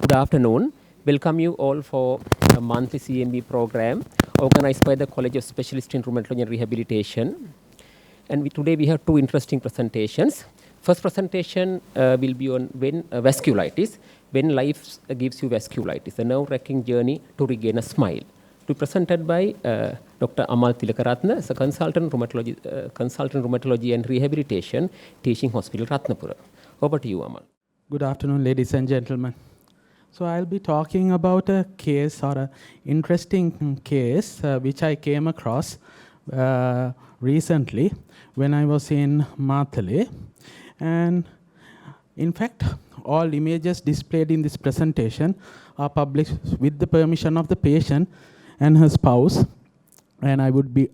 Good afternoon. Welcome you all for a monthly CMB program organized by the College of Specialists in Rheumatology and Rehabilitation. And today we have two interesting presentations. First presentation will be on when vasculitis, when life gives you vasculitis, a nerve-wracking journey to regain a smile. To be presented by Dr. Amal Thilakarathne, as a consultant rheumatology and rehabilitation, teaching hospital Ratnapura. Over to you, Amal. Good afternoon, ladies and gentlemen. So I'll be talking about a case or an interesting case which I came across recently when I was in Mathale. And in fact, all images displayed in this presentation are published with the permission of the patient and her spouse. And I would be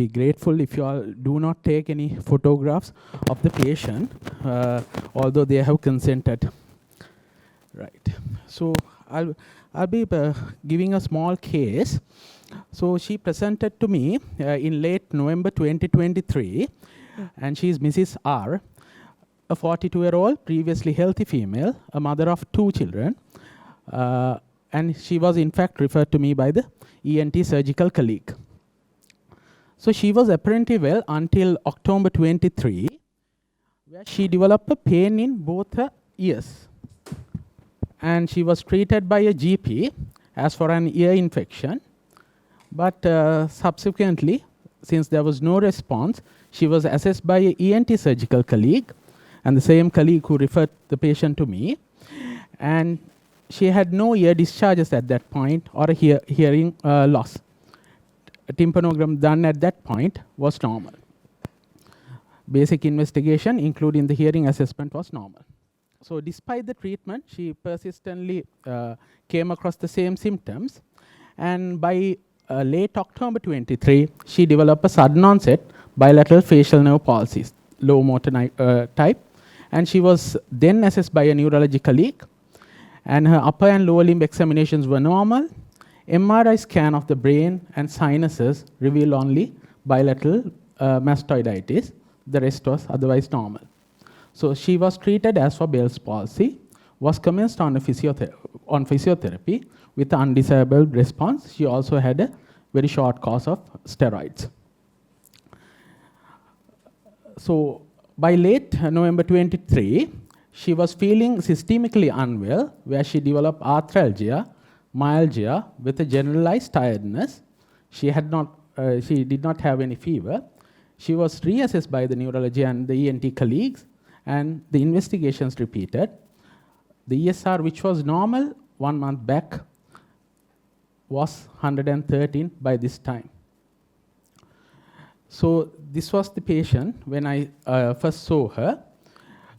grateful if you all do not take any photographs of the patient, although they have consented. Right. So I'll be giving a small case. So she presented to me in late November 2023, and she is Mrs. R, a 42-year-old, previously healthy female, a mother of 2 children, and she was in fact referred to me by the ENT surgical colleague. So she was apparently well until October 23, where she developed a pain in both her ears. And she was treated by a GP as for an ear infection. But subsequently, since there was no response, she was assessed by an ENT surgical colleague, and the same colleague who referred the patient to me. And she had no ear discharges at that point or a hearing loss. A tympanogram done at that point was normal. Basic investigation, including the hearing assessment, was normal. So despite the treatment, she persistently came across the same symptoms. And by late October 23, she developed a sudden onset bilateral facial nerve palsy, low motor type. And she was then assessed by a neurology colleague. And her upper and lower limb examinations were normal. MRI scan of the brain and sinuses revealed only bilateral mastoiditis. The rest was otherwise normal. So she was treated as for Bell's palsy, was commenced on physiotherapy with an undesirable response. She also had a very short course of steroids. So by late November 23, she was feeling systemically unwell, where she developed arthralgia, myalgia with a generalized tiredness. She did not have any fever. She was reassessed by the neurology and the ENT colleagues, and the investigations repeated. The ESR, which was normal 1 month back, was 113 by this time. So this was the patient when I first saw her.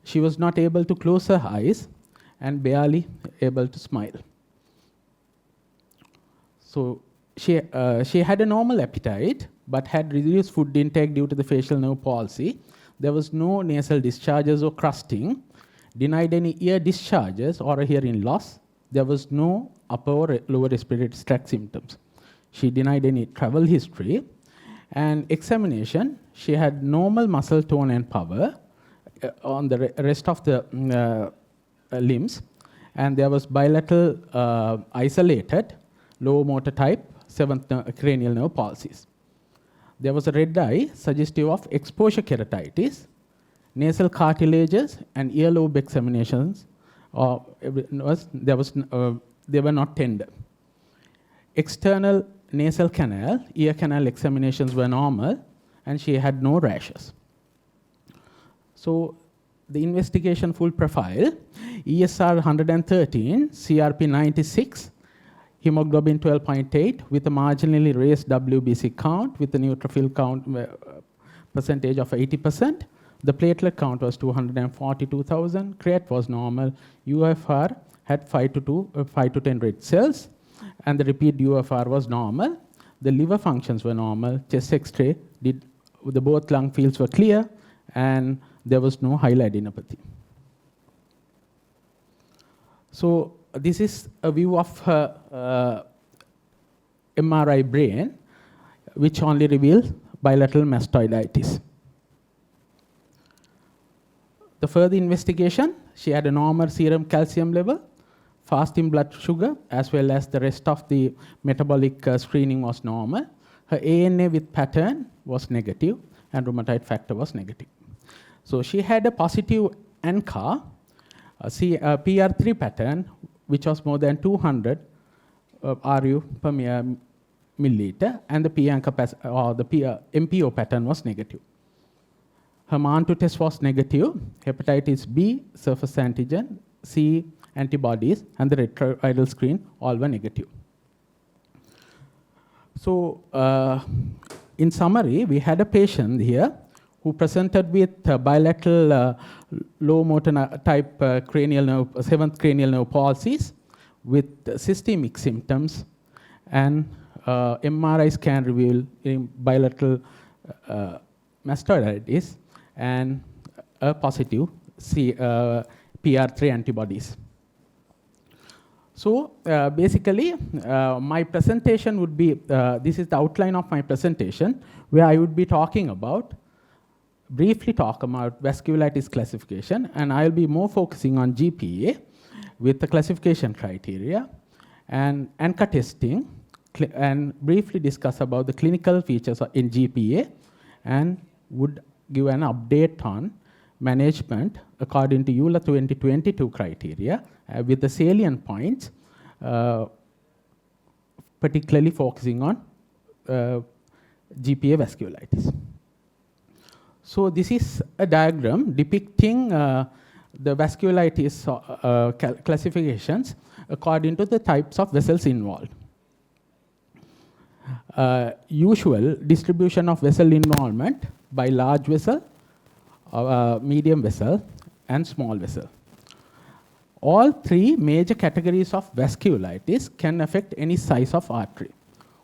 She was not able to close her eyes and barely able to smile. So she had a normal appetite, but had reduced food intake due to the facial nerve palsy. There was no nasal discharges or crusting, denied any ear discharges or a hearing loss. There was no upper or lower respiratory tract symptoms. She denied any travel history. And examination, she had normal muscle tone and power on the rest of the limbs. And there was bilateral isolated, low motor type, 7th cranial nerve palsies. There was a red eye suggestive of exposure keratitis. Nasal cartilages and earlobe examinations, they were not tender. External nasal canal, ear canal examinations were normal, and she had no rashes. So the investigation full profile, ESR 113, CRP 96, hemoglobin 12.8 with a marginally raised WBC count with a neutrophil count percentage of 80%. The platelet count was 242,000. Creat was normal. UFR had 5 to 10 red cells, and the repeat UFR was normal. The liver functions were normal. Chest X-ray both lung fields were clear, and there was no hyalinopathy. So this is a view of her MRI brain, which only reveals bilateral mastoiditis. The further investigation, she had a normal serum calcium level, fasting blood sugar as well as the rest of the metabolic screening was normal. Her ANA with pattern was negative and rheumatoid factor was negative. So she had a positive ANCA, PR3 pattern, which was more than 200 RU per milliliter, and the MPO pattern was negative. Her MAN2 test was negative, hepatitis B, surface antigen, C antibodies, and the retroviral screen all were negative. So, in summary, we had a patient here who presented with bilateral low motor type cranial nerve, seventh cranial nerve palsies with systemic symptoms, and MRI scan revealed bilateral mastoiditis and a positive PR3 antibodies. So basically, my presentation would be, this is the outline of my presentation, where I would be talking about, briefly talk about vasculitis classification, and I'll be more focusing on GPA with the classification criteria and ANCA testing, and briefly discuss about the clinical features in GPA, and would give an update on management according to EULA 2022 criteria with the salient points, particularly focusing on GPA vasculitis. So this is a diagram depicting the vasculitis classifications according to the types of vessels involved. Usual distribution of vessel involvement by large vessel, medium vessel, and small vessel. All three major categories of vasculitis can affect any size of artery,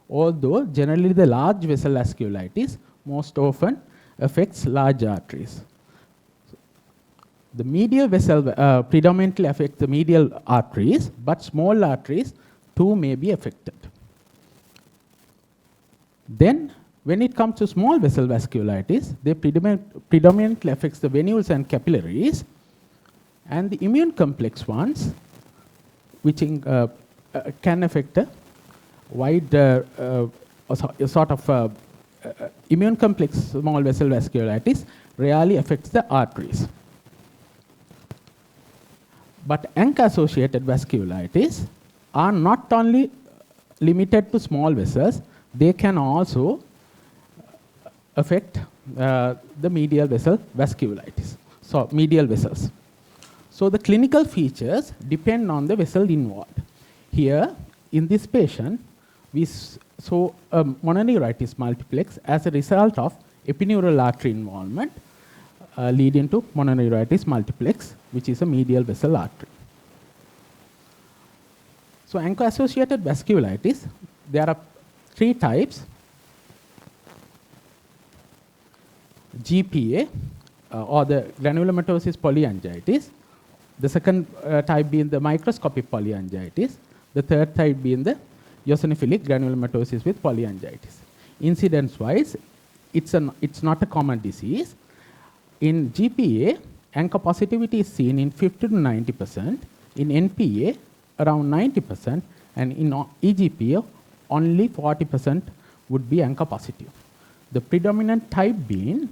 although generally the large vessel vasculitis most often affects large arteries. The medial vessel predominantly affects the medial arteries, but small arteries too may be affected. Then, when it comes to small vessel vasculitis, they predominantly affects the venules and capillaries, and the immune complex ones, which can affect a wide sort of immune complex small vessel vasculitis rarely affects the arteries. But ANCA-associated vasculitis are not only limited to small vessels, they can also affect the medial vessel vasculitis, so medial vessels. So the clinical features depend on the vessel involved. Here, in this patient, we saw a mononeuritis multiplex as a result of epineural artery involvement leading to mononeuritis multiplex, which is a medial vessel artery. So ANCA-associated vasculitis, there are three types. GPA, or the granulomatosis polyangiitis. The second type being the microscopic polyangiitis. The third type being the eosinophilic granulomatosis with polyangiitis. Incidence-wise, it's not a common disease. In GPA, ANCA positivity is seen in 50 to 90%. In NPA, around 90%. And in eGPA, only 40% would be ANCA positive. The predominant type being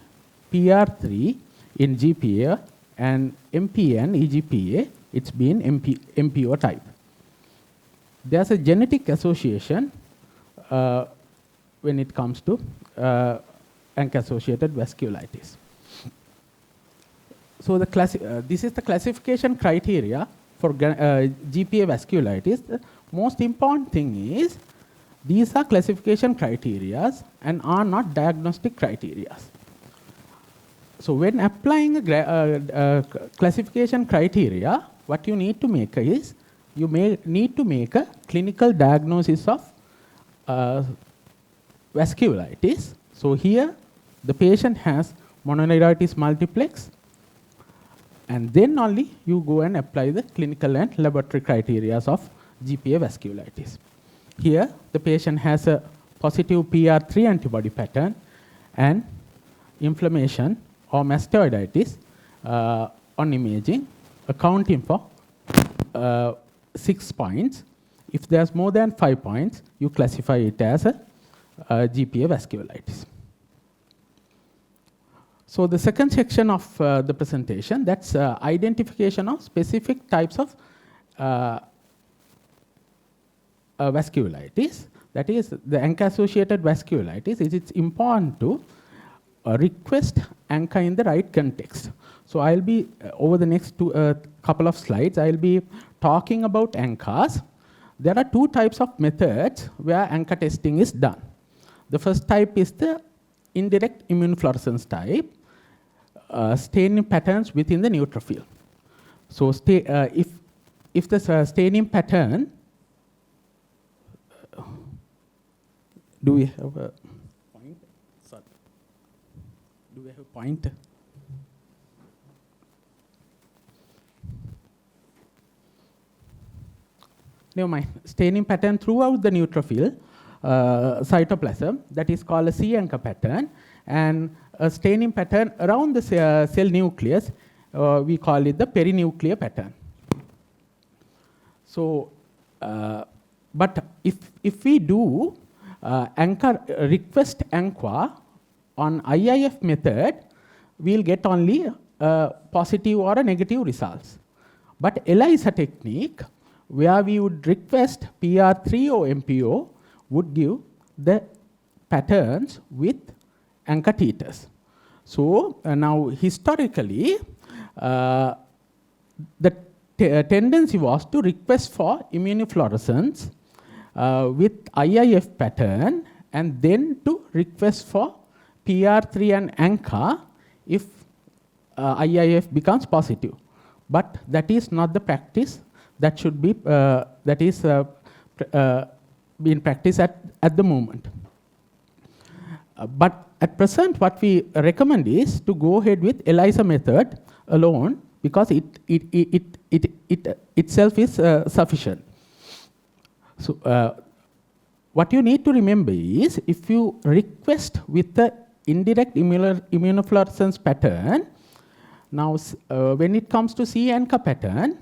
PR3 in GPA, and MPA and eGPA, it's been MPO type. There's a genetic association when it comes to ANCA-associated vasculitis. So this is the classification criteria for GPA vasculitis. The most important thing is these are classification criteria and are not diagnostic criteria. So when applying a classification criteria, what you need to make is, you may need to make a clinical diagnosis of vasculitis. So here, the patient has mononeuritis multiplex, and then only you go and apply the clinical and laboratory criteria of GPA vasculitis. Here, the patient has a positive PR3 antibody pattern and inflammation or mastoiditis on imaging, accounting for 6 points. If there's more than 5 points, you classify it as a GPA vasculitis. So the second section of the presentation, that's identification of specific types of vasculitis. That is, the ANCA-associated vasculitis. It's important to request ANCA in the right context. So I'll be, over the next couple of slides, I'll be talking about ANCAs. There are 2 types of methods where ANCA testing is done. The first type is the indirect immunofluorescence type, staining patterns within the neutrophil. So if the staining pattern, do we have a point? Sorry. Do we have a point? Never mind. Staining pattern throughout the neutrophil cytoplasm, that is called a C-ANCA pattern, and a staining pattern around the cell nucleus, we call it the perinuclear pattern. So, but if we do ANCA request ANCA on IIF method, we'll get only positive or a negative results. But ELISA technique, where we would request PR3 or MPO, would give the patterns with ANCA titers. So now historically, the tendency was to request for immunofluorescence with IIF pattern, and then to request for PR3 and ANCA if IIF becomes positive. But that is not the practice that should be, that is being practiced at the moment. But at present, what we recommend is to go ahead with ELISA method alone, because it itself is sufficient. So what you need to remember is, if you request with the indirect immunofluorescence pattern, now when it comes to C-ANCA pattern,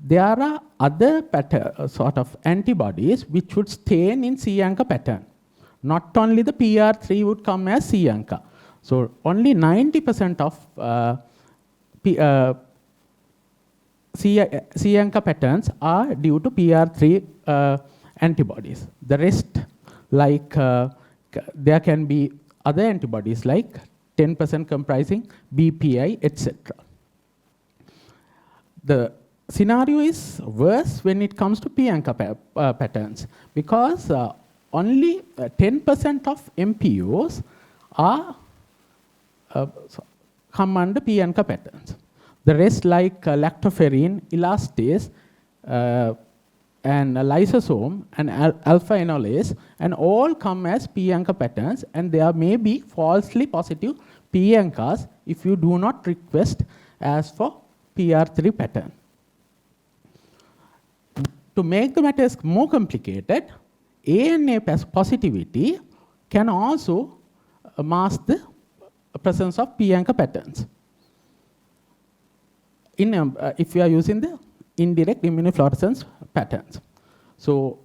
there are other sort of antibodies which would stain in C-ANCA pattern. Not only the PR3 would come as C-ANCA. So only 90% of C-ANCA patterns are due to PR3 antibodies. The rest, like there can be other antibodies like 10% comprising BPI, etc. The scenario is worse when it comes to P-ANCA patterns, because only 10% of MPOs are come under P-ANCA patterns. The rest, like lactoferrin, elastase, and lysosome, and alpha-enolase, and all come as P-ANCA patterns, and there may be falsely positive P-ANCAs if you do not request as for PR3 pattern. To make the matters more complicated, ANA positivity can also mask the presence of P-ANCA patterns if you are using the indirect immunofluorescence patterns. So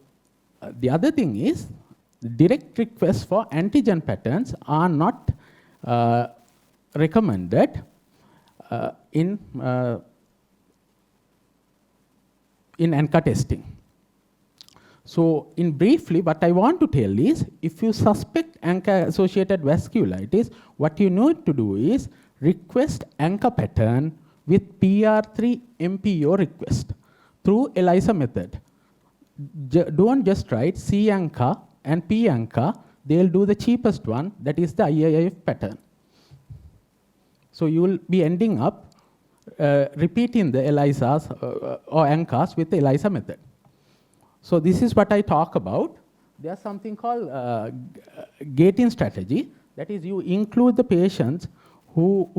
the other thing is, direct requests for antigen patterns are not recommended in ANCA testing. So in briefly, what I want to tell is, if you suspect ANCA-associated vasculitis, what you need to do is request ANCA pattern with PR3 MPO request through ELISA method. Don't just write C-ANCA and P-ANCA. They'll do the cheapest one, that is the IIF pattern. So you will be ending up repeating the ELISAs or ANCAs with the ELISA method. So this is what I talk about. There's something called gating strategy. That is, you include the patients who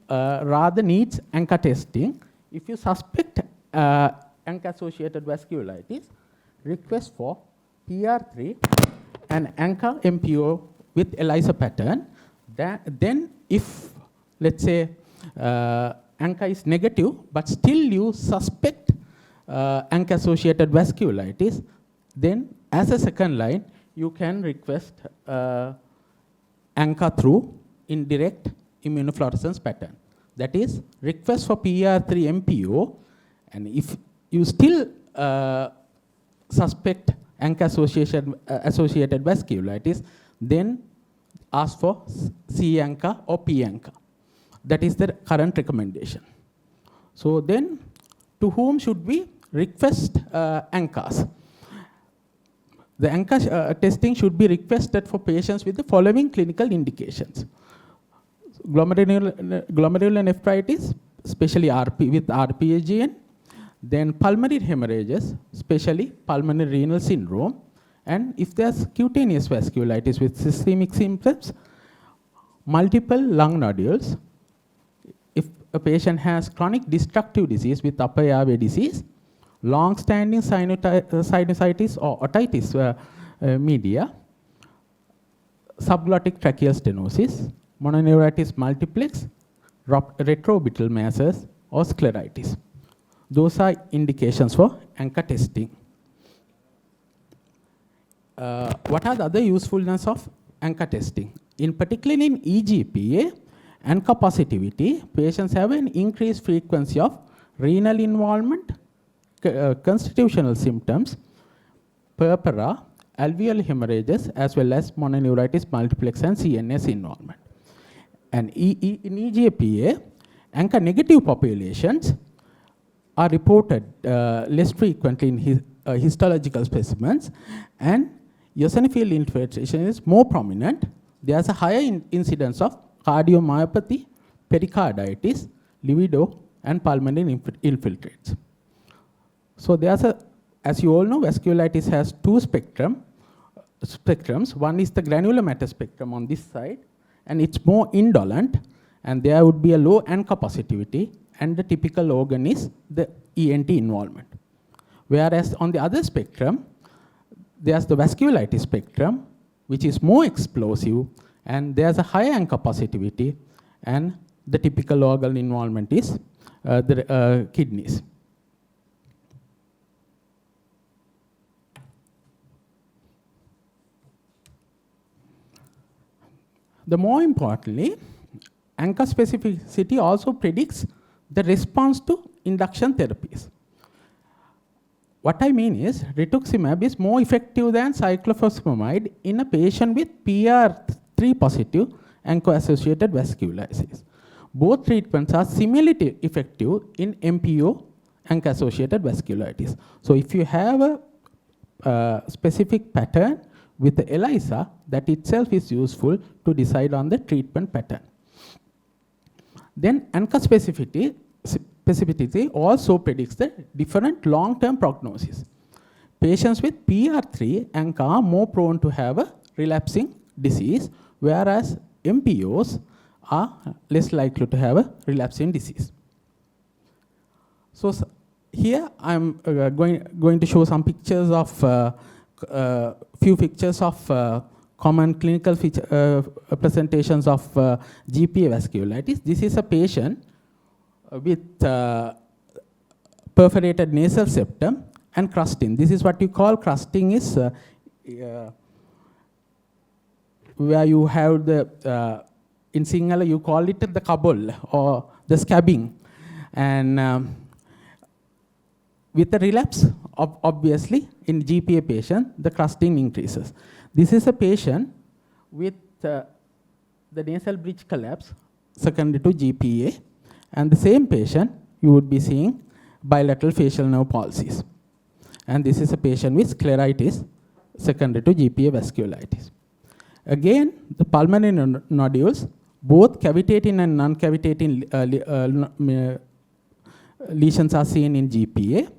rather needs ANCA testing. If you suspect ANCA-associated vasculitis, request for PR3 and ANCA MPO with ELISA pattern. Then if, let's say, ANCA is negative, but still you suspect ANCA-associated vasculitis, then as a second line, you can request ANCA through indirect immunofluorescence pattern. That is, request for PR3 MPO, and if you still suspect ANCA-associated vasculitis, then ask for C-ANCA or P-ANCA. That is the current recommendation. So then, to whom should we request ANCAs? The ANCA testing should be requested for patients with the following clinical indications. Glomerular nephritis, especially with RPAGN, then pulmonary hemorrhages, especially pulmonary renal syndrome, and if there's cutaneous vasculitis with systemic symptoms, multiple lung nodules, if a patient has chronic destructive disease with upper airway disease, long-standing sinusitis or otitis media, subglottic tracheal stenosis, mononeuritis multiplex, retroorbital masses, or scleritis. Those are indications for ANCA testing. What are the other usefulness of ANCA testing? In particular in EGPA, ANCA positivity, patients have an increased frequency of renal involvement, constitutional symptoms, purpura, alveolar hemorrhages, as well as mononeuritis multiplex and CNS involvement. And in EGPA, ANCA negative populations are reported less frequently in histological specimens, and eosinophil infiltration is more prominent. There's a higher incidence of cardiomyopathy, pericarditis, livedo, and pulmonary infiltrates. So there's as you all know, vasculitis has two spectrums. One is the granular matter spectrum on this side, and it's more indolent, and there would be a low ANCA positivity, and the typical organ is the ENT involvement. Whereas on the other spectrum, there's the vasculitis spectrum, which is more explosive, and there's a high ANCA positivity, and the typical organ involvement is the kidneys. The more importantly, ANCA specificity also predicts the response to induction therapies. What I mean is, rituximab is more effective than cyclophosphamide in a patient with PR3 positive ANCA-associated vasculitis. Both treatments are similarly effective in MPO ANCA-associated vasculitis. So if you have a specific pattern with the ELISA, that itself is useful to decide on the treatment pattern. Then ANCA specificity also predicts the different long-term prognosis. Patients with PR3 ANCA are more prone to have a relapsing disease, whereas MPOs are less likely to have a relapsing disease. So here I'm going to show some pictures of few pictures of common clinical presentations of GPA vasculitis. This is a patient with perforated nasal septum and crusting. This is what you call crusting, is where you have the, in Sinhala you call it the kabul or the scabbing. And with the relapse, obviously, in GPA patient, the crusting increases. This is a patient with the nasal bridge collapse secondary to GPA, and the same patient, you would be seeing bilateral facial nerve palsies. And this is a patient with scleritis secondary to GPA vasculitis. Again, the pulmonary nodules, both cavitating and non-cavitating lesions are seen in GPA.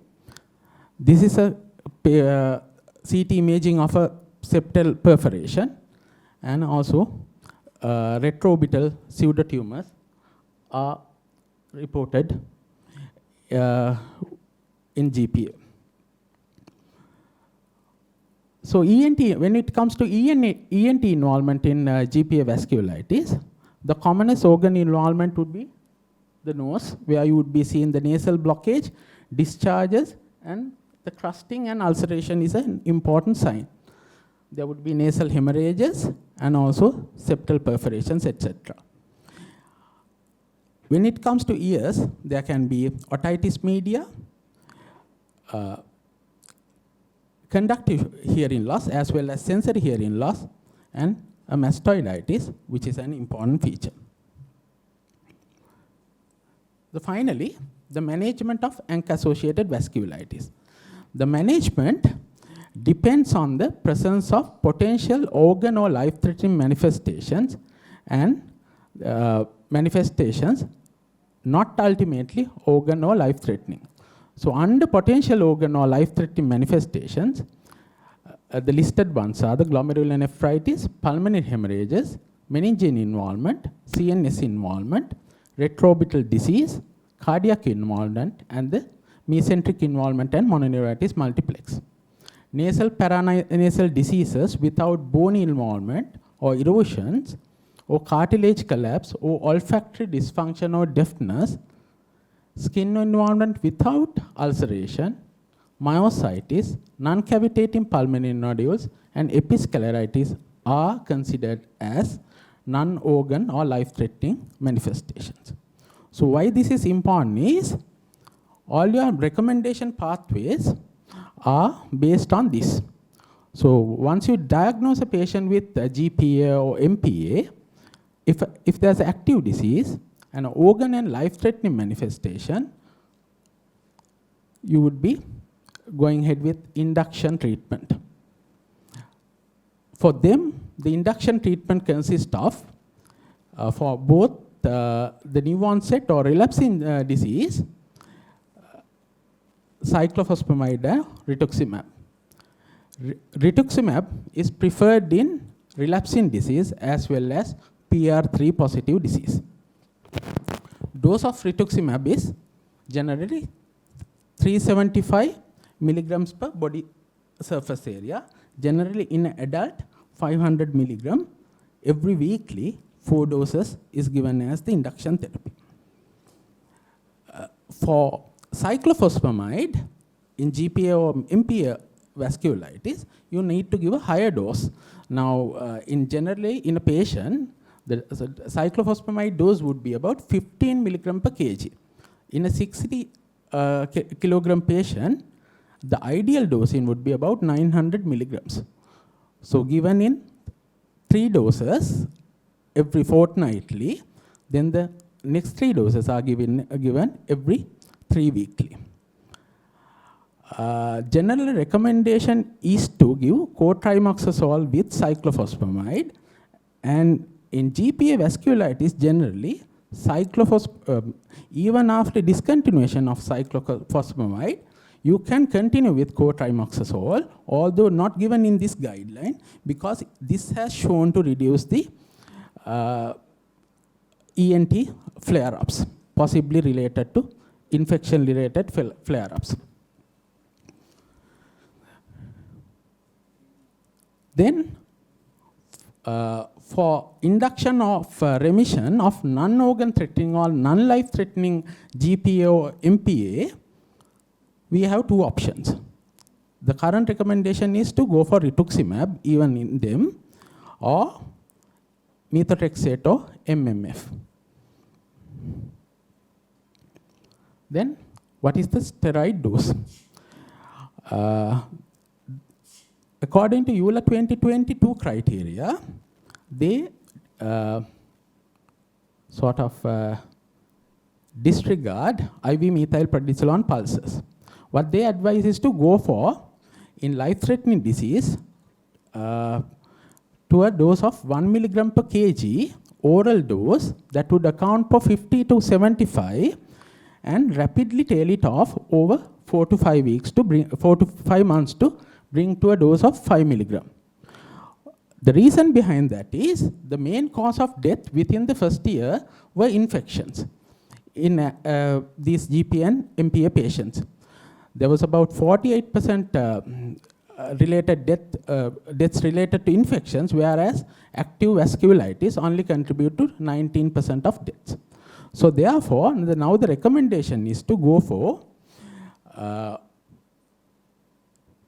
This is a CT imaging of a septal perforation, and also retroorbital pseudotumors are reported in GPA. So ENT, when it comes to ENT involvement in GPA vasculitis, the commonest organ involvement would be the nose, where you would be seeing the nasal blockage, discharges, And the crusting and ulceration is an important sign. There would be nasal hemorrhages and also septal perforations, etc. When it comes to ears, there can be otitis media, conductive hearing loss, as well as sensory hearing loss, and a mastoiditis, which is an important feature. Finally, the management of ANC-associated vasculitis. The management depends on the presence of potential organ or life-threatening manifestations and manifestations not ultimately organ or life-threatening. So under potential organ or life-threatening manifestations, the listed ones are the glomerulonephritis, pulmonary hemorrhages, meningeal involvement, CNS involvement, retroorbital disease, cardiac involvement, and the mesenteric involvement and mononeuritis multiplex. Nasal paranasal diseases without bone involvement or erosions or cartilage collapse or olfactory dysfunction or deafness, skin involvement without ulceration, myositis, non-cavitating pulmonary nodules, and episcleritis are considered as non-organ or life-threatening manifestations. So why this is important is all your recommendation pathways are based on this. So once you diagnose a patient with a GPA or MPA, if there's active disease, an organ and life-threatening manifestation, you would be going ahead with induction treatment. For them, the induction treatment consists of, for both the new onset or relapsing disease, cyclophosphamide and rituximab. Rituximab is preferred in relapsing disease as well as PR3 positive disease. Dose of rituximab is generally 375 milligrams per body surface area. Generally in an adult, 500 milligram. Every weekly, 4 doses is given as the induction therapy. For cyclophosphamide, in GPA or MPA vasculitis, you need to give a higher dose. Now, generally in a patient, the cyclophosphamide dose would be about 15 milligram per kg. In a 60 kilogram patient, the ideal dosing would be about 900 milligrams. So given in 3 doses every fortnightly, then the next 3 doses are given every 3 weekly. General recommendation is to give cotrimoxazole with cyclophosphamide, and in GPA vasculitis generally, even after discontinuation of cyclophosphamide, you can continue with cotrimoxazole, although not given in this guideline, because this has shown to reduce the ENT flare-ups, possibly related to infection-related flare-ups. Then, for induction of remission of non-organ threatening or non-life threatening GPA or MPA, we have 2 options. The current recommendation is to go for rituximab, even in them, or methotrexate or MMF. Then, what is the steroid dose? According to EULA 2022 criteria, they disregard IV methylprednisolone pulses. What they advise is to go for, in life-threatening disease, to a dose of 1 milligram per kg, oral dose that would account for 50 to 75, and rapidly tail it off over 4 to 5 weeks to bring 4 to 5 months to bring to a dose of 5 milligram. The reason behind that is the main cause of death within the first year were infections in these GP and MPA patients. There was about 48% related deaths related to infections, whereas active vasculitis only contribute to 19% of deaths. So therefore, now the recommendation is to go for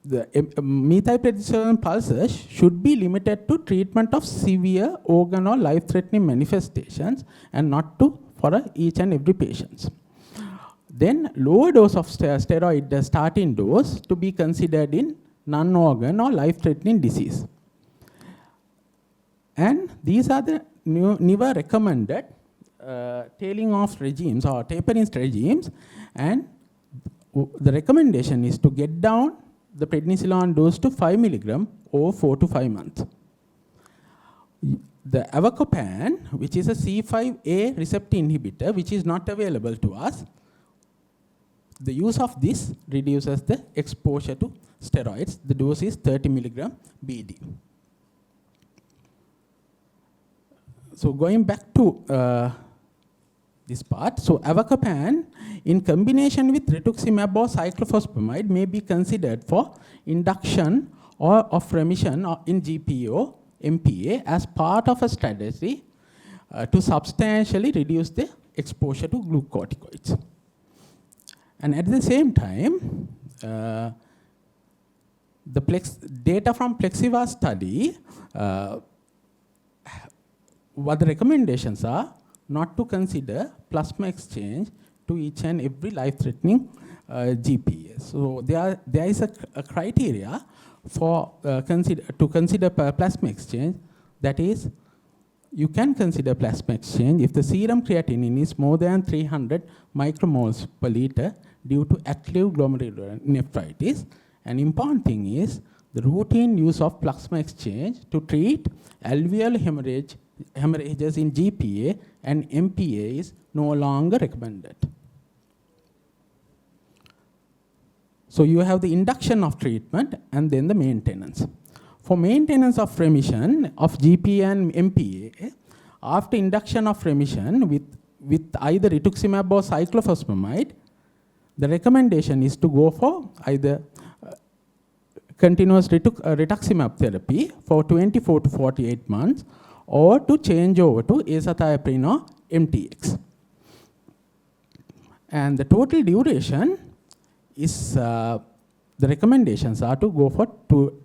the methylprednisolone pulses should be limited to treatment of severe organ or life-threatening manifestations and not to for each and every patient. Then lower dose of steroid, the starting dose, to be considered in non-organ or life-threatening disease. And these are the never recommended tailing off regimes or tapering regimes, and the recommendation is to get down the prednisolone dose to 5 milligram over 4 to 5 months. The avacopan, which is a C5a receptor inhibitor, which is not available to us, the use of this reduces the exposure to steroids. The dose is 30 milligram BD. So going back to this part, so avacopan in combination with rituximab or cyclophosphamide may be considered for induction or of remission in GPO, MPA as part of a strategy to substantially reduce the exposure to glucocorticoids. And at the same time, the data from Plexiva study, what the recommendations are, not to consider plasma exchange to each and every life-threatening GPA. So there is a criteria for to consider plasma exchange. That is, you can consider plasma exchange if the serum creatinine is more than 300 micromoles per liter due to active glomerular nephritis. An important thing is the routine use of plasma exchange to treat alveolar hemorrhages in GPA and MPA is no longer recommended. So you have the induction of treatment and then the maintenance. For maintenance of remission of GPA and MPA, after induction of remission with either rituximab or cyclophosphamide, the recommendation is to go for either continuous rituximab therapy for 24 to 48 months or to change over to azathioprine or MTX. And the total duration is, the recommendations are to go for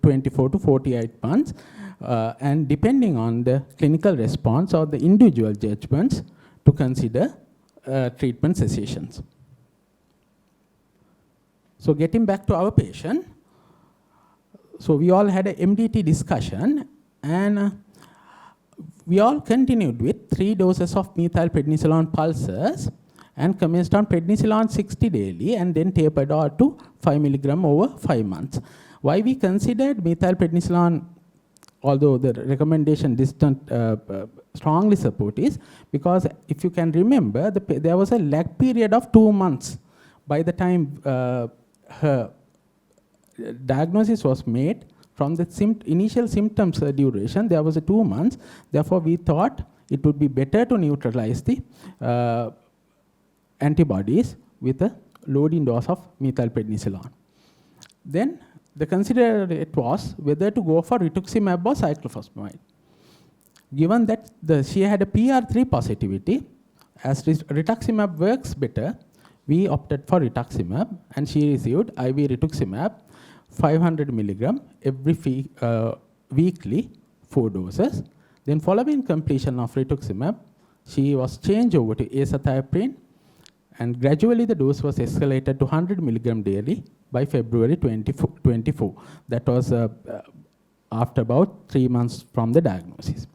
24 to 48 months and depending on the clinical response or the individual judgments to consider treatment cessations. So getting back to our patient, so we all had a MDT discussion and we all continued with 3 doses of methylprednisolone pulses and commenced on prednisolone 60 daily and then tapered out to 5 milligram over 5 months. Why we considered methylprednisolone, although the recommendation strongly support, is because if you can remember, there was a lag period of 2 months by the time her diagnosis was made. From the initial symptoms duration, there was a 2 months. Therefore, we thought it would be better to neutralize the antibodies with a loading dose of methylprednisolone. Then the consideration was whether to go for rituximab or cyclophosphamide. Given that she had a PR3 positivity, as rituximab works better, we opted for rituximab and she received IV rituximab 500 milligram every weekly, 4 doses. Then following completion of rituximab, she was changed over to azathioprine and gradually the dose was escalated to 100 milligram daily by February 2024. That was after about 3 months from the diagnosis.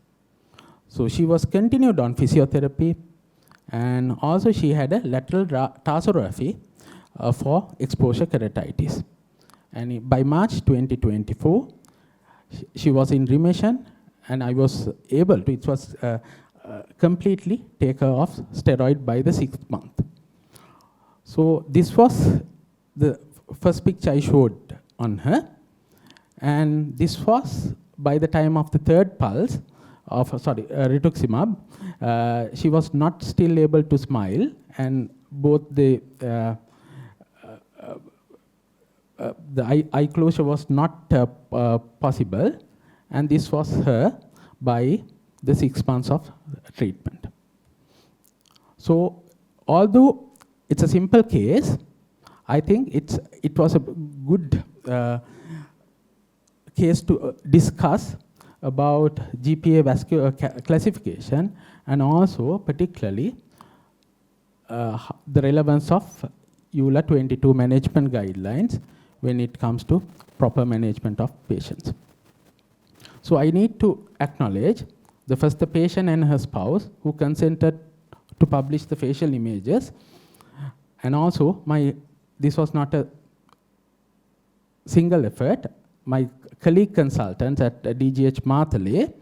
So she was continued on physiotherapy and also she had a lateral tarsography for exposure keratitis. And by March 2024, she was in remission and I was able to, it was completely take her off steroid by the 6th month. So this was the first picture I showed on her. And this was by the time of the 3rd pulse of, rituximab. She was not still able to smile and both the eye closure was not possible, and this was her by the 6 months of treatment. So although it's a simple case, I think it was a good case to discuss about GPA vascular classification, and also particularly the relevance of EULA 22 management guidelines when it comes to proper management of patients. So I need to acknowledge the patient and her spouse who consented to publish the facial images, and also this was not a single effort. My colleague consultants at DGH Mathale,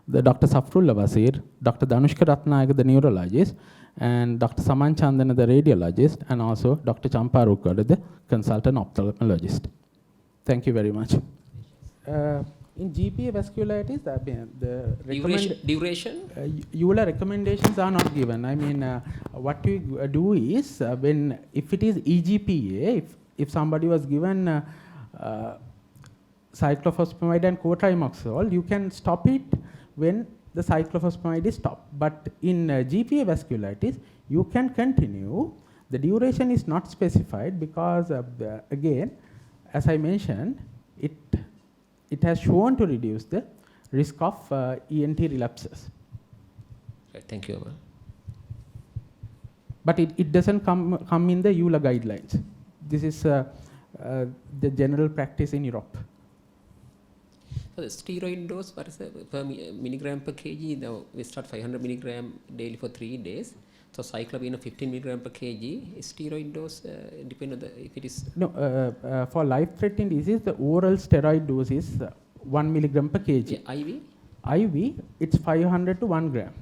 the Dr. Safrullah Wasir, Dr. Danushka Ratnayaka, the neurologist, and Dr. Saman Chandana, the radiologist, and also Dr. Champa Rukkada, the consultant ophthalmologist. Thank you very much. In GPA vasculitis, the duration? EULA recommendations are not given. I mean, what we do is, if it is EGPA, if somebody was given cyclophosphamide and cotrimoxazole, you can stop it when the cyclophosphamide is stopped. But in GPA vasculitis, you can continue. The duration is not specified because, again, as I mentioned, it has shown to reduce the risk of ENT relapses. Right, thank you, Amal. But it doesn't come in the EULA guidelines. This is the general practice in Europe. So the steroid dose, what is the per milligram per kg? Now we start 500 milligram daily for 3 days. So cyclopine of 15 milligram per kg. Steroid dose depend on if it is. No, for life-threatening disease, the oral steroid dose is 1 milligram per kg. Yeah, IV? IV, it's 500 to 1 gram.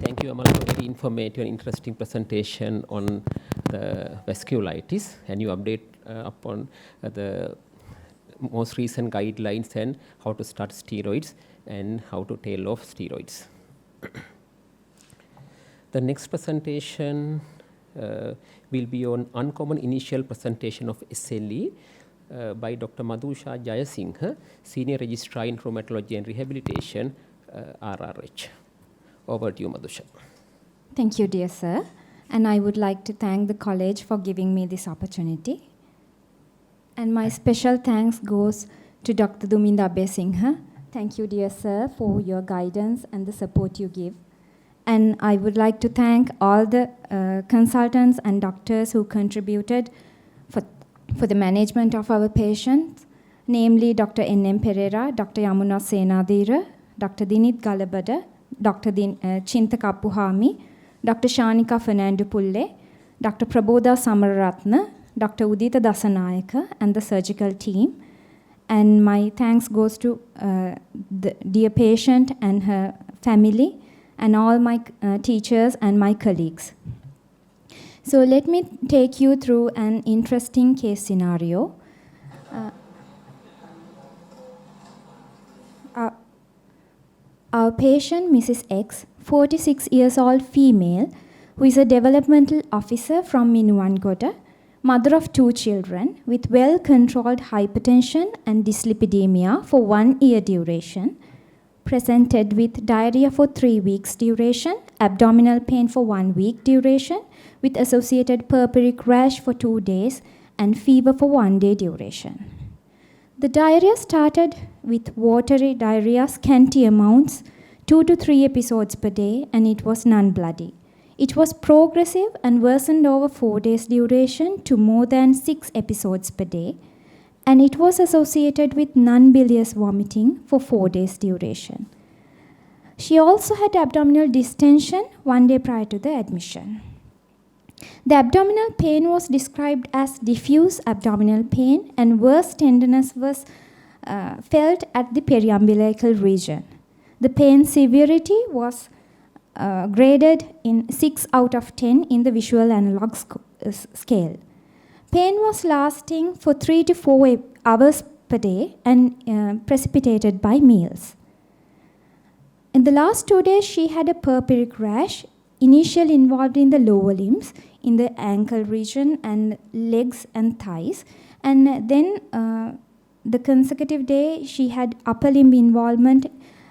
Thank you, Amal, for a very informative and interesting presentation on the vasculitis, and you update upon the most recent guidelines and how to start steroids and how to tail off steroids. The next presentation will be on uncommon initial presentation of SLE by Dr. Madusha Jayasinghe, Senior Registrar in Rheumatology and Rehabilitation, RRH. Over to you, Madusha. Thank you, dear sir. And I would like to thank the college for giving me this opportunity. And my special thanks goes to Dr. Duminda Abesinghe. Thank you, dear sir, for your guidance and the support you give. And I would like to thank all the consultants and doctors who contributed for the management of our patients, namely Dr. N.M. Pereira, Dr. Yamuna Senadira, Dr. Dinit Galabada, Dr. Chinta Kappuhami, Dr. Shanika Fernando Pulle, Dr. Prabodha Samararatne, Dr. Udita Dasanayaka, and the surgical team. And my thanks goes to the dear patient and her family, and all my teachers and my colleagues. So let me take you through an interesting case scenario. Our patient, Mrs. X, 46 years old female, who is a developmental officer from Minuwangoda, mother of 2 children with well-controlled hypertension and dyslipidemia for 1 year duration, presented with diarrhea for 3 weeks duration, abdominal pain for 1 week duration, with associated purpuric rash for 2 days, and fever for 1 day duration. The diarrhea started with watery diarrhea, scanty amounts, 2 to 3 episodes per day, and it was non-bloody. It was progressive and worsened over 4 days duration to more than 6 episodes per day, and it was associated with non-bilious vomiting for 4 days duration. She also had abdominal distension 1 day prior to the admission. The abdominal pain was described as diffuse abdominal pain, and worse tenderness was felt at the periumbilical region. The pain severity was graded in 6 out of 10 in the visual analog scale. Pain was lasting for 3 to 4 hours per day and precipitated by meals. In the last 2 days, she had a purpuric rash, initially involved in the lower limbs, in the ankle region and legs and thighs. And then the consecutive day, she had upper limb involvement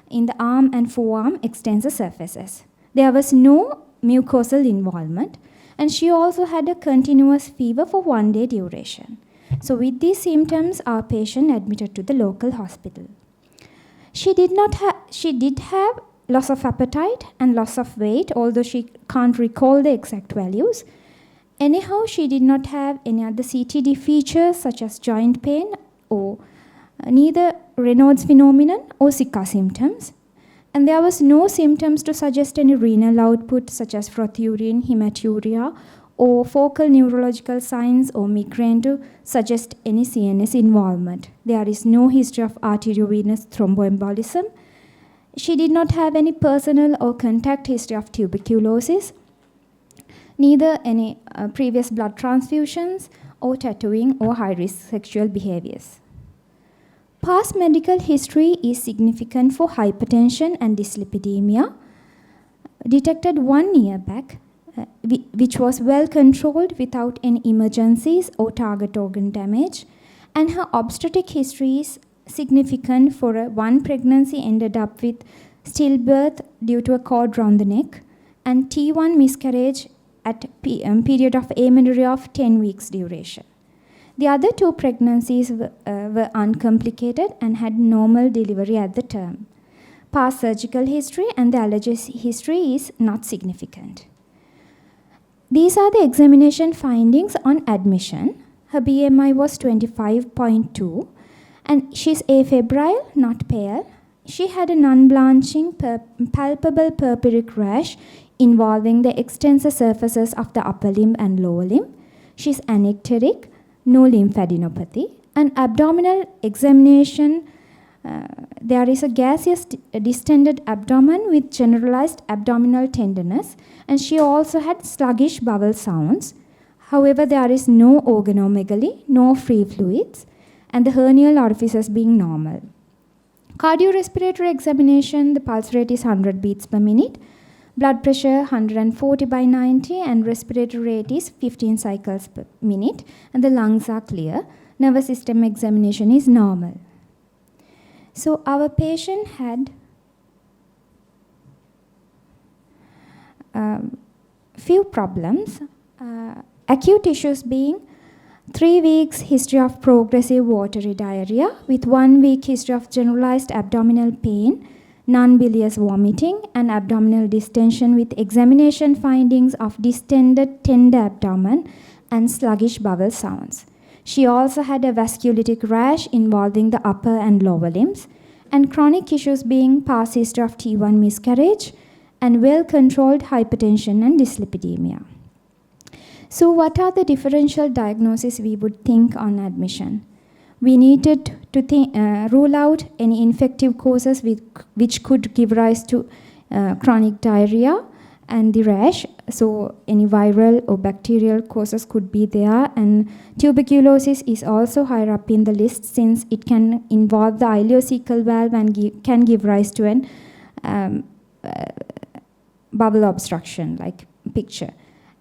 in the arm and forearm extensor surfaces. There was no mucosal involvement, and she also had a continuous fever for 1 day duration. So with these symptoms, our patient admitted to the local hospital. She did have loss of appetite and loss of weight, although she can't recall the exact values. Anyhow, she did not have any other CTD features such as joint pain or neither Raynaud's phenomenon or Zika symptoms. And there was no symptoms to suggest any renal output such as prothurine, hematuria, or focal neurological signs or migraine to suggest any CNS involvement. There is no history of arteriovenous thromboembolism. She did not have any personal or contact history of tuberculosis, neither any previous blood transfusions or tattooing or high-risk sexual behaviors. Past medical history is significant for hypertension and dyslipidemia, detected 1 year back, which was well controlled without any emergencies or target organ damage, and her obstetric history is significant for one pregnancy ended up with stillbirth due to a cord round the neck and T1 miscarriage at period of amenorrhea of 10 weeks duration. The other 2 pregnancies were uncomplicated and had normal delivery at the term. Past surgical history and the allergy history is not significant. These are the examination findings on admission. Her BMI was 25.2 and she's afebrile, not pale. She had a non-blanching, palpable purpuric rash involving the extensor surfaces of the upper limb and lower limb. She's anecteric, no lymphadenopathy. An abdominal examination, there is a gaseous distended abdomen with generalized abdominal tenderness, and she also had sluggish bowel sounds. However, there is no organomegaly, no free fluids, and the hernial orifices being normal. Cardiorespiratory examination, the pulse rate is 100 beats per minute, blood pressure 140/90, and respiratory rate is 15 cycles per minute, and the lungs are clear. Nervous system examination is normal. So our patient had few problems, acute issues being 3 weeks history of progressive watery diarrhea with 1 week history of generalized abdominal pain, non-bilious vomiting, and abdominal distension with examination findings of distended tender abdomen and sluggish bowel sounds. She also had a vasculitic rash involving the upper and lower limbs, and chronic issues being past history of T1 miscarriage and well-controlled hypertension and dyslipidemia. So what are the differential diagnoses we would think on admission? We needed to rule out any infective causes which could give rise to chronic diarrhea and the rash. So any viral or bacterial causes could be there, and tuberculosis is also higher up in the list since it can involve the ileocecal valve and can give rise to an bowel obstruction like picture.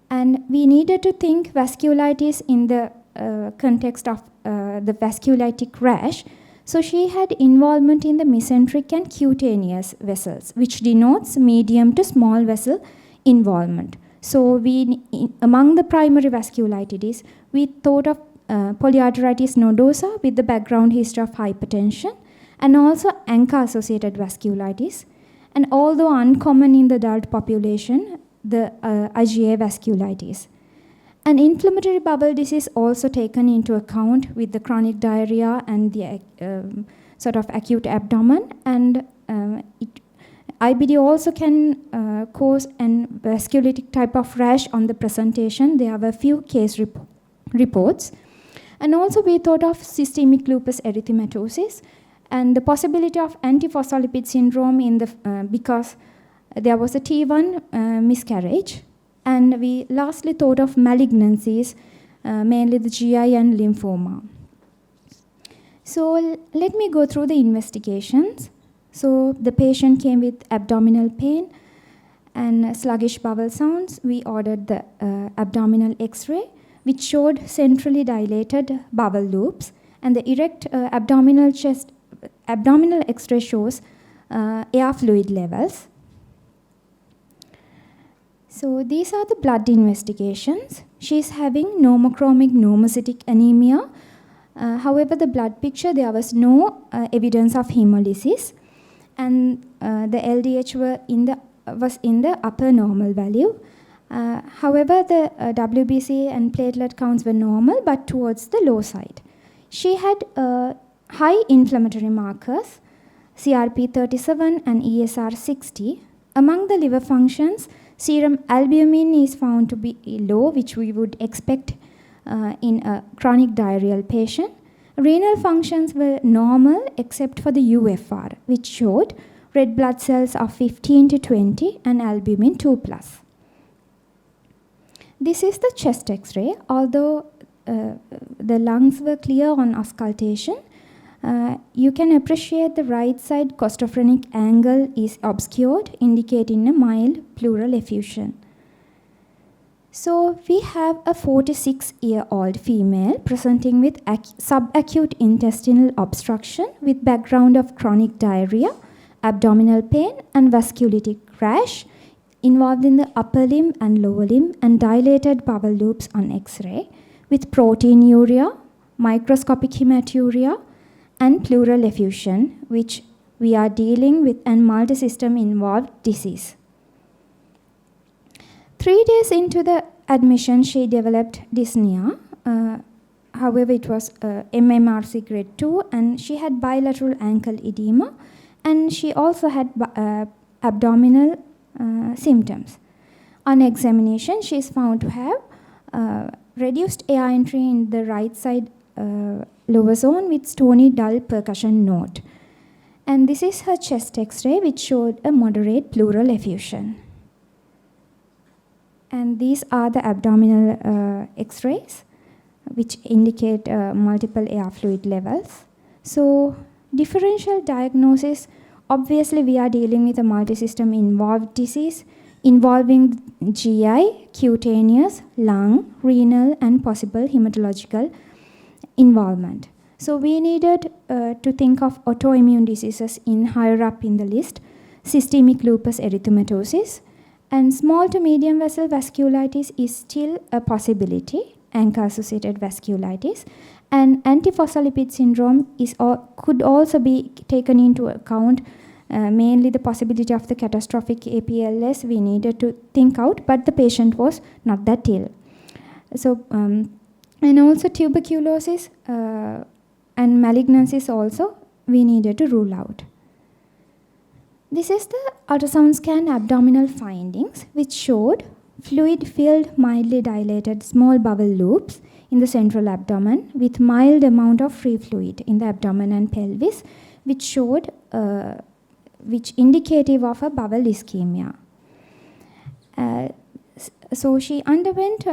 And we needed to think vasculitis in the context of the vasculitic rash. So she had involvement in the mesenteric and cutaneous vessels, which denotes medium to small vessel involvement. So among the primary vasculitis, we thought of polyarteritis nodosa with the background history of hypertension and also ANCA-associated vasculitis. And although uncommon in the adult population, the IgA vasculitis. An inflammatory bowel disease also taken into account with the chronic diarrhea and the sort of acute abdomen, and IBD also can cause an vasculitic type of rash on the presentation. There were a few case reports. And also we thought of systemic lupus erythematosus and the possibility of antiphospholipid syndrome in the because there was a T1 miscarriage. And we lastly thought of malignancies, mainly the GI and lymphoma. So let me go through the investigations. So the patient came with abdominal pain and sluggish bowel sounds. We ordered the abdominal X-ray, which showed centrally dilated bowel loops, and the erect abdominal X-ray shows air fluid levels. So these are the blood investigations. She's having normochromic normocytic anemia. However, the blood picture, there was no evidence of hemolysis, and the LDH was in the upper normal value. However, the WBC and platelet counts were normal, but towards the low side. She had high inflammatory markers, CRP 37 and ESR 60. Among the liver functions, serum albumin is found to be low, which we would expect in a chronic diarrheal patient. Renal functions were normal except for the UFR, which showed red blood cells of 15 to 20 and albumin 2+. This is the chest X-ray. Although the lungs were clear on auscultation, you can appreciate the right side costophrenic angle is obscured, indicating a mild pleural effusion. So we have a 46-year-old female presenting with subacute intestinal obstruction with background of chronic diarrhea, abdominal pain, and vasculitic rash involved in the upper limb and lower limb, and dilated bowel loops on X-ray with proteinuria, microscopic hematuria, and pleural effusion, which we are dealing with, and multisystem involved disease. 3 days into the admission, she developed dyspnea. However, it was MMRC grade 2, and she had bilateral ankle edema, and she also had abdominal symptoms. On examination, she is found to have reduced air entry in the right side lower zone with stony dull percussion note. And this is her chest X-ray, which showed a moderate pleural effusion. And these are the abdominal X-rays, which indicate multiple air fluid levels. So differential diagnosis, obviously we are dealing with a multisystem involved disease involving GI, cutaneous, lung, renal, and possible hematological involvement. So we needed to think of autoimmune diseases in higher up in the list, systemic lupus erythematosus, and small to medium vessel vasculitis is still a possibility, ANCA-associated vasculitis, and antiphospholipid syndrome could also be taken into account, mainly the possibility of the catastrophic APLS we needed to think out, but the patient was not that ill. So, and also tuberculosis and malignancies also we needed to rule out. This is the ultrasound scan abdominal findings, which showed fluid-filled, mildly dilated small bowel loops in the central abdomen with mild amount of free fluid in the abdomen and pelvis, which showed, which indicative of a bowel ischemia. So she underwent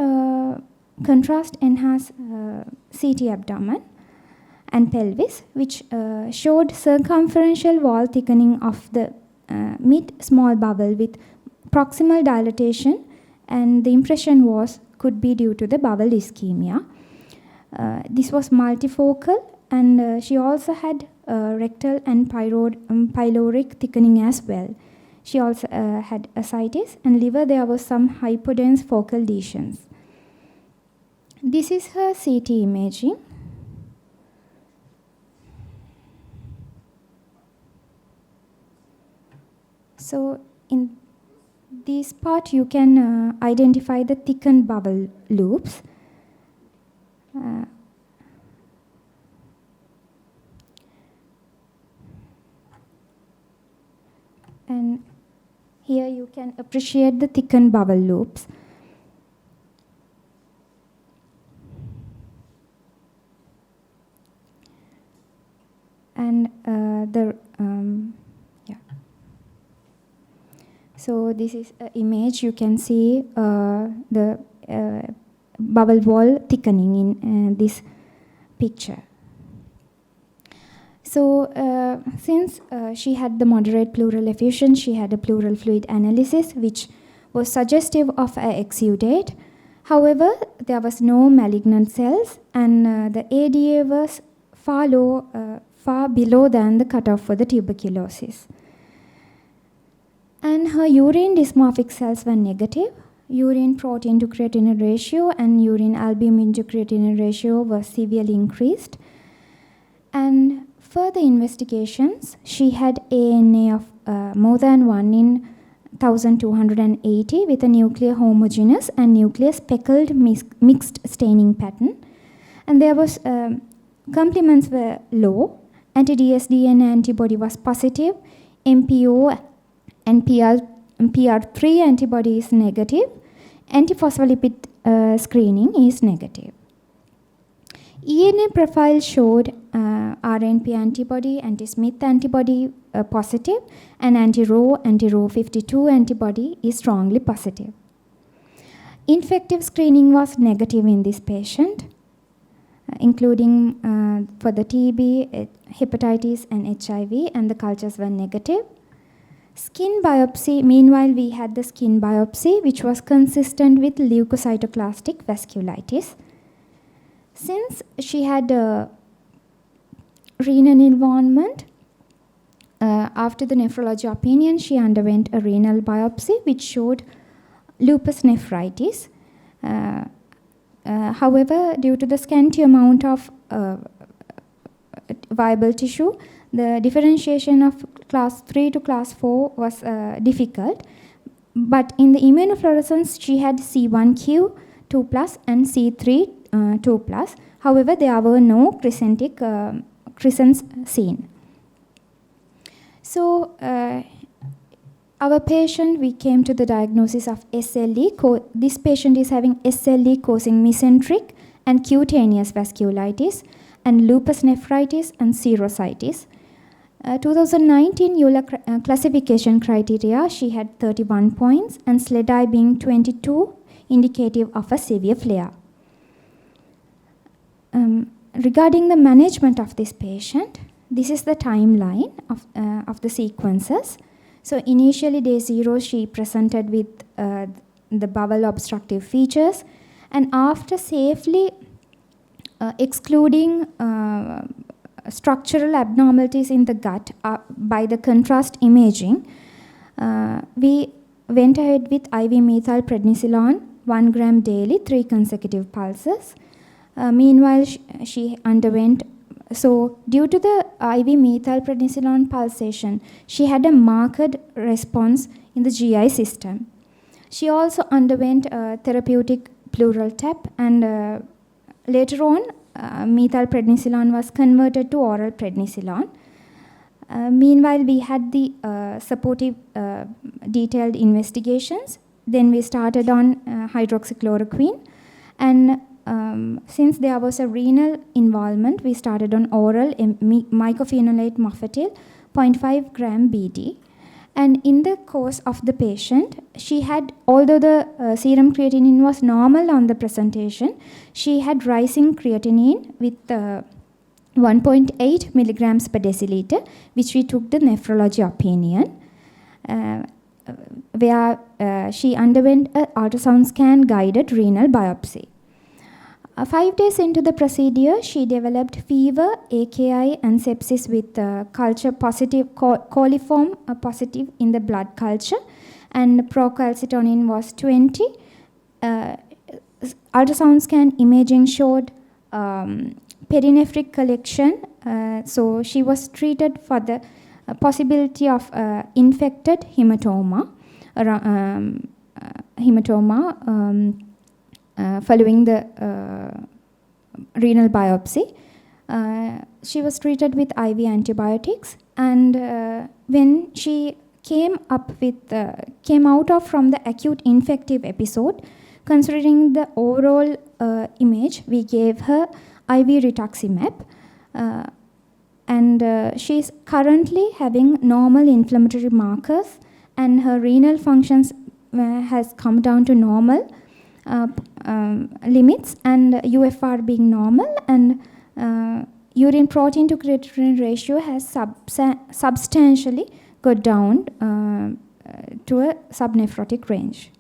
contrast-enhanced CT abdomen and pelvis, which showed circumferential wall thickening of the mid-small bowel with proximal dilatation, and the impression could be due to the bowel ischemia. This was multifocal, and she also had rectal and pyloric thickening as well. She also had ascites, and liver there was some hypodense focal lesions. This is her CT imaging. So in this part you can identify the thickened bowel loops. And here you can appreciate the thickened bowel loops. And so this is an image. You can see the bowel wall thickening in this picture. So since she had the moderate pleural effusion, she had a pleural fluid analysis which was suggestive of an exudate. However, there was no malignant cells, and the ADA was far below than the cutoff for the tuberculosis. And her urine dysmorphic cells were negative, urine protein to creatinine ratio and urine albumin to creatinine ratio were severely increased. And further investigations, she had ANA of more than 1 in 1280 with a nuclear homogeneous and nuclear speckled mixed staining pattern. And there was complements were low, anti-dsDNA antibody was positive, MPO and PR3 antibody is negative, antiphospholipid screening is negative. ENA profile showed RNP antibody, anti-Smith antibody positive, and anti-Rho 52 antibody is strongly positive. Infective screening was negative in this patient, including for the TB, hepatitis, and HIV, and the cultures were negative. Skin biopsy, meanwhile, we had the skin biopsy, which was consistent with leukocytoclastic vasculitis. Since she had renal involvement, after the nephrology opinion, she underwent a renal biopsy, which showed lupus nephritis. However, due to the scanty amount of viable tissue, the differentiation of class 3 to class 4 was difficult. But in the immunofluorescence, she had C1q 2+ and C3 2+. However, there were no crescents seen. So, our patient, we came to the diagnosis of SLE. This patient is having SLE causing mesenteric and cutaneous vasculitis and lupus nephritis and serositis. 2019 EULAR classification criteria, she had 31 points and SLEDAI being 22, indicative of a severe flare. Regarding the management of this patient, this is the timeline of the sequences. So initially day 0, she presented with the bowel obstructive features, and after safely excluding structural abnormalities in the gut by the contrast imaging, we went ahead with IV methylprednisolone 1 gram daily, 3 consecutive pulses. Meanwhile, she underwent, so due to the IV methylprednisolone pulsation, she had a marked response in the GI system. She also underwent therapeutic pleural tap, and later on, methylprednisolone was converted to oral prednisolone. Meanwhile, we had the supportive detailed investigations. Then we started on hydroxychloroquine, and since there was a renal involvement, we started on oral mycophenolate mofetil 0.5 gram BD. And in the course of the patient, she had, although the serum creatinine was normal on the presentation, she had rising creatinine with 1.8 milligrams per deciliter, which we took the nephrology opinion, where she underwent an ultrasound scan guided renal biopsy. 5 days into the procedure, she developed fever, AKI, and sepsis with culture positive, coliform positive in the blood culture, and procalcitonin was 20. Ultrasound scan imaging showed perinephric collection, so she was treated for the possibility of infected hematoma. Following the renal biopsy. She was treated with IV antibiotics, and when she came out of from the acute infective episode, considering the overall image, we gave her IV rituximab, and she is currently having normal inflammatory markers, and her renal functions has come down to normal limits, and UFR being normal, and urine protein to creatinine ratio has substantially got down to a subnephrotic range.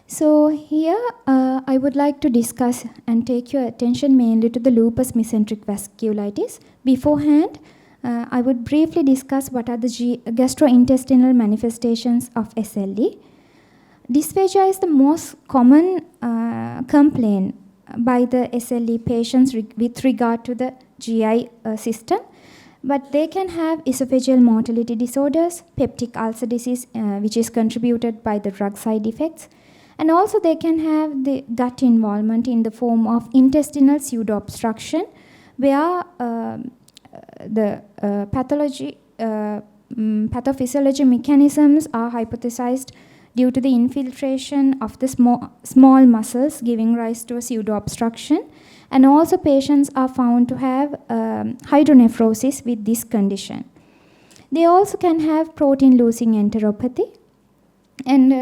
So here I would like to discuss and take your attention mainly to the lupus mesenteric vasculitis. Beforehand, I would briefly discuss what are the gastrointestinal manifestations of SLE. Dysphagia is the most common complaint by the SLE patients with regard to the GI system, but they can have esophageal motility disorders, peptic ulcer disease, which is contributed by the drug side effects, and also they can have the gut involvement in the form of intestinal pseudo-obstruction, where the pathophysiology mechanisms are hypothesized due to the infiltration of the small muscles, giving rise to a pseudo-obstruction. And also patients are found to have hydronephrosis with this condition. They also can have protein-losing enteropathy. And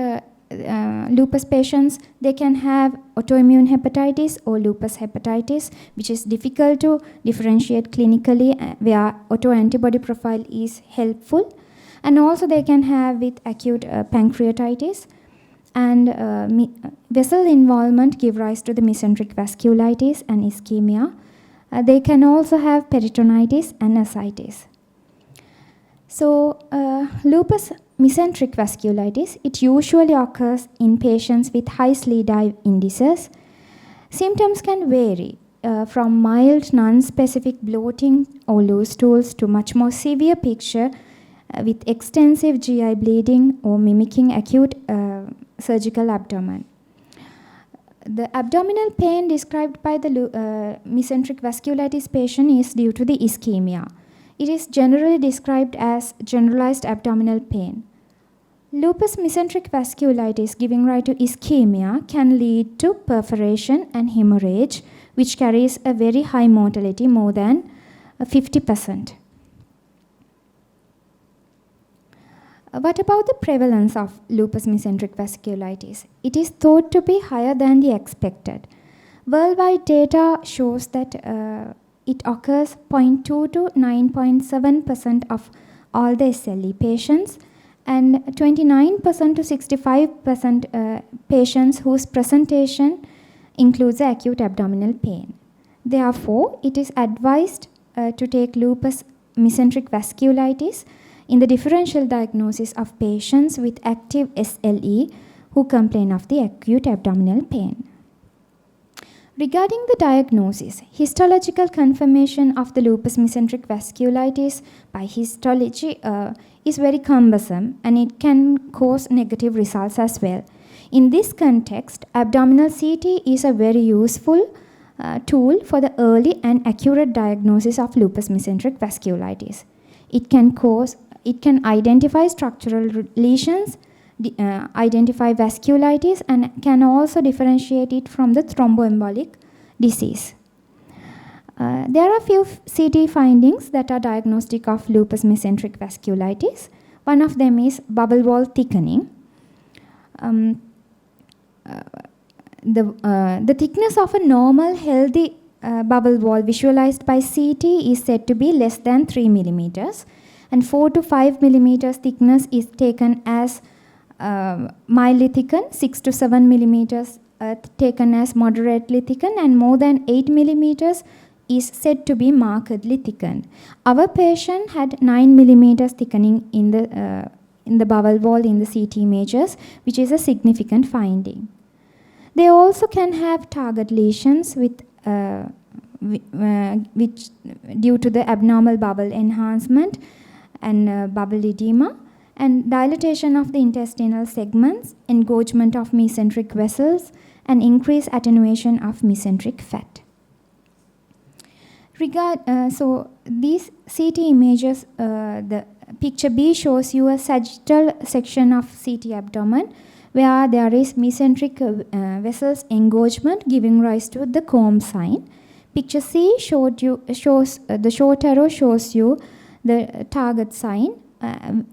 lupus patients, they can have autoimmune hepatitis or lupus hepatitis, which is difficult to differentiate clinically, where autoantibody profile is helpful. And also they can have with acute pancreatitis. And vessel involvement give rise to the mesenteric vasculitis and ischemia. They can also have peritonitis and ascites. So lupus mesenteric vasculitis, it usually occurs in patients with high SLE-DI indices. Symptoms can vary from mild non-specific bloating or loose stools to much more severe picture with extensive GI bleeding or mimicking acute surgical abdomen. The abdominal pain described by the mesenteric vasculitis patient is due to the ischemia. It is generally described as generalized abdominal pain. Lupus mesenteric vasculitis giving rise to ischemia can lead to perforation and hemorrhage, which carries a very high mortality, more than 50%. What about the prevalence of lupus mesenteric vasculitis? It is thought to be higher than the expected. Worldwide data shows that it occurs 0.2 to 9.7% of all the SLE patients, and 29% to 65% patients whose presentation includes acute abdominal pain. Therefore, it is advised to take lupus mesenteric vasculitis in the differential diagnosis of patients with active SLE who complain of the acute abdominal pain. Regarding the diagnosis, histological confirmation of the lupus mesenteric vasculitis by histology is very cumbersome, and it can cause negative results as well. In this context, abdominal CT is a very useful tool for the early and accurate diagnosis of lupus mesenteric vasculitis. It can identify structural lesions, identify vasculitis, and can also differentiate it from the thromboembolic disease. There are few CT findings that are diagnostic of lupus mesenteric vasculitis. One of them is bubble wall thickening. The thickness of a normal healthy bubble wall visualized by CT is said to be less than 3 millimeters, and 4 to 5 millimeters thickness is taken as mildly thickened, 6 to 7 millimeters taken as moderately thickened, and more than 8 millimeters is said to be markedly thickened. Our patient had 9 millimeters thickening in the bowel wall in the CT images, which is a significant finding. They also can have target lesions which due to the abnormal bowel enhancement and bowel edema, and dilatation of the intestinal segments, engorgement of mesenteric vessels, and increased attenuation of mesenteric fat. So these CT images, the picture B shows you a sagittal section of CT abdomen where there is mesenteric vessels engorgement giving rise to the comb sign. Picture C shows the short arrow shows you the target sign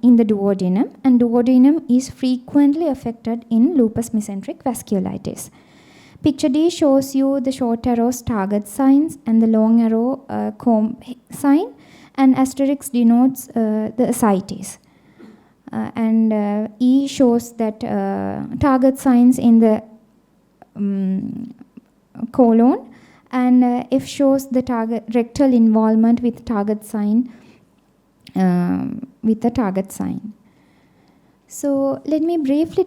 in the duodenum, and duodenum is frequently affected in lupus mesenteric vasculitis. Picture D shows you the short arrow's target signs and the long arrow comb sign, and asterisk denotes the ascites. And E shows that target signs in the colon, and F shows the target rectal involvement with target sign. So let me briefly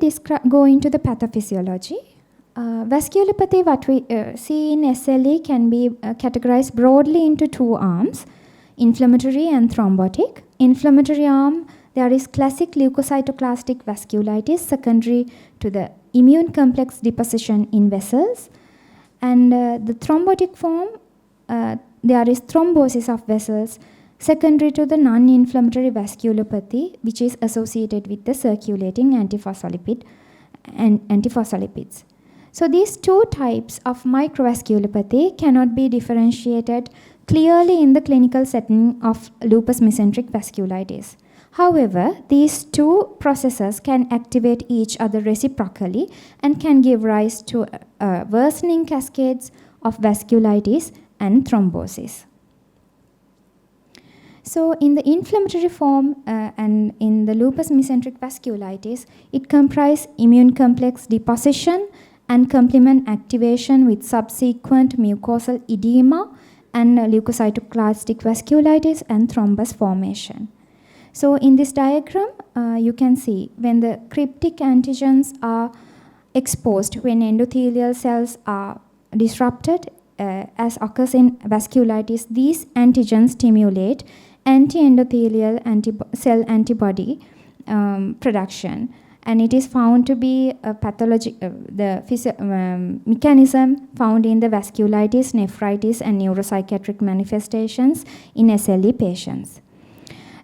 go into the pathophysiology. Vasculopathy, what we see in SLE, can be categorized broadly into two arms, inflammatory and thrombotic. Inflammatory arm, there is classic leukocytoclastic vasculitis secondary to the immune complex deposition in vessels. And the thrombotic form, there is thrombosis of vessels secondary to the non-inflammatory vasculopathy, which is associated with the circulating antiphospholipids. So these two types of microvasculopathy cannot be differentiated clearly in the clinical setting of lupus mesenteric vasculitis. However, these two processes can activate each other reciprocally and can give rise to worsening cascades of vasculitis and thrombosis. So in the inflammatory form and in the lupus mesenteric vasculitis, it comprises immune complex deposition and complement activation with subsequent mucosal edema and leukocytoclastic vasculitis and thrombus formation. So in this diagram, you can see when the cryptic antigens are exposed, when endothelial cells are disrupted, as occurs in vasculitis, these antigens stimulate anti-endothelial cell antibody production, and it is found to be a mechanism found in the vasculitis, nephritis, and neuropsychiatric manifestations in SLE patients.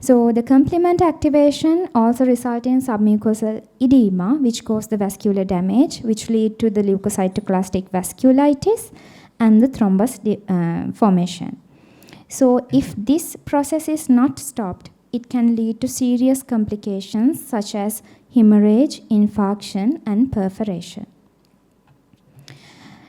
So the complement activation also results in submucosal edema, which causes the vascular damage, which lead to the leukocytoclastic vasculitis and the thrombus formation. So if this process is not stopped, it can lead to serious complications such as hemorrhage, infarction, and perforation.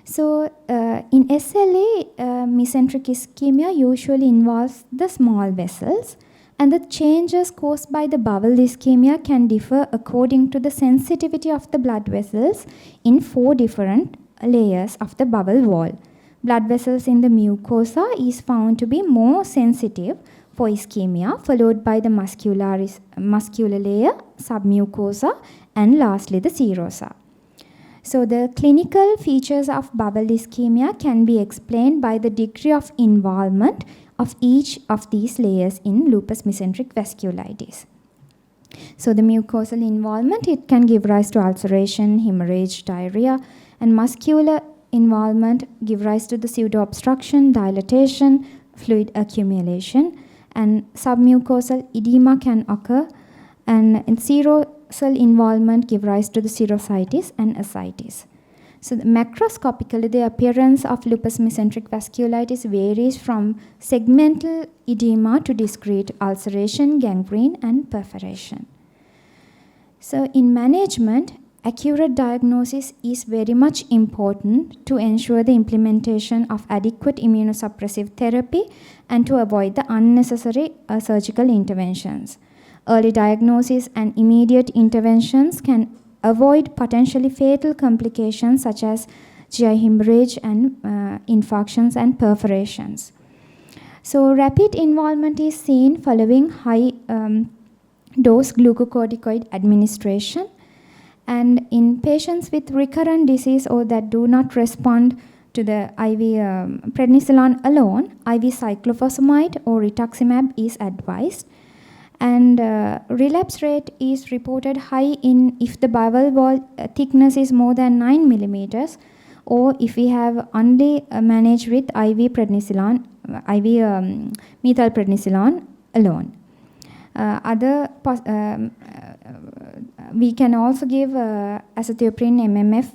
So in SLE, mesenteric ischemia usually involves the small vessels, and the changes caused by the bowel ischemia can differ according to the sensitivity of the blood vessels in 4 different layers of the bowel wall. Blood vessels in the mucosa is found to be more sensitive for ischemia, followed by the muscular layer, submucosa, and lastly the serosa. So the clinical features of bowel ischemia can be explained by the degree of involvement of each of these layers in lupus mesenteric vasculitis. So the mucosal involvement, it can give rise to ulceration, hemorrhage, diarrhea, and muscular involvement give rise to the pseudo-obstruction, dilatation, fluid accumulation, and submucosal edema can occur, and in serosal involvement give rise to the serositis and ascites. So macroscopically, the appearance of lupus mesenteric vasculitis varies from segmental edema to discrete ulceration, gangrene, and perforation. So in management, accurate diagnosis is very much important to ensure the implementation of adequate immunosuppressive therapy and to avoid the unnecessary surgical interventions. Early diagnosis and immediate interventions can avoid potentially fatal complications such as GI hemorrhage and infarctions and perforations. So rapid involvement is seen following high dose glucocorticoid administration, and in patients with recurrent disease or that do not respond to the IV prednisolone alone, IV cyclophosphamide or rituximab is advised. And relapse rate is reported high if the bowel wall thickness is more than 9 millimeters, or if we have only managed with IV prednisolone, IV methylprednisolone alone. We can also give azathioprine MMF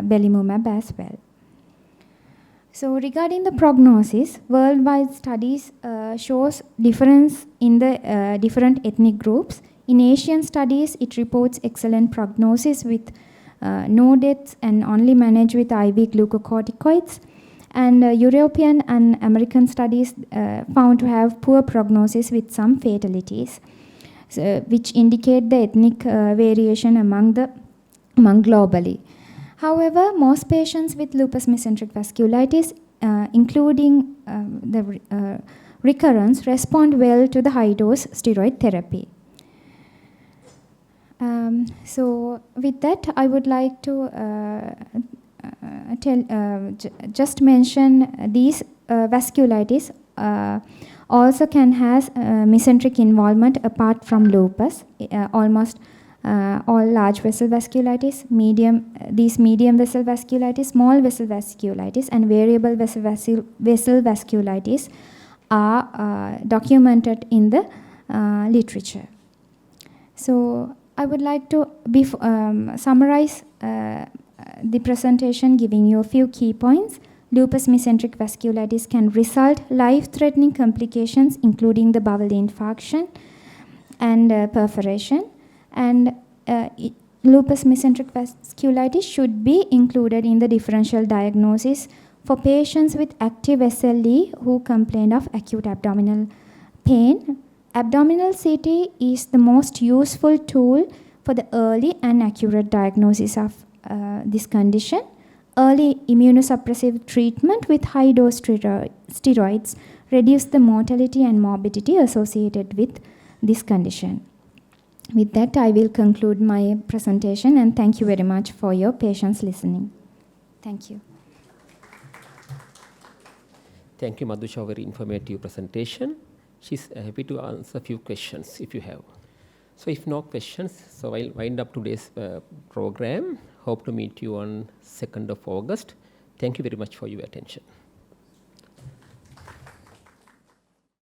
belimumab as well. So regarding the prognosis, worldwide studies shows difference in the different ethnic groups. In Asian studies, it reports excellent prognosis with no deaths and only managed with IV glucocorticoids. And European and American studies found to have poor prognosis with some fatalities, which indicate the ethnic variation among globally. However, most patients with lupus mesenteric vasculitis, including the recurrence, respond well to the high-dose steroid therapy. So with that, I would like to just mention these vasculitis also can has mesenteric involvement apart from lupus. Almost all large vessel vasculitis, these medium vessel vasculitis, small vessel vasculitis, and variable vessel vasculitis are documented in the literature. So I would like to summarize the presentation, giving you a few key points. Lupus mesenteric vasculitis can result life-threatening complications, including the bowel infarction and perforation. And lupus mesenteric vasculitis should be included in the differential diagnosis for patients with active SLE who complain of acute abdominal pain. Abdominal CT is the most useful tool for the early and accurate diagnosis of this condition. Early immunosuppressive treatment with high-dose steroids reduce the mortality and morbidity associated with this condition. With that, I will conclude my presentation, and thank you very much for your patience listening. Thank you. Thank you, Madusha, very informative presentation. She's happy to answer a few questions if you have. So if no questions, so I'll wind up today's program. Hope to meet you on 2nd of August. Thank you very much for your attention.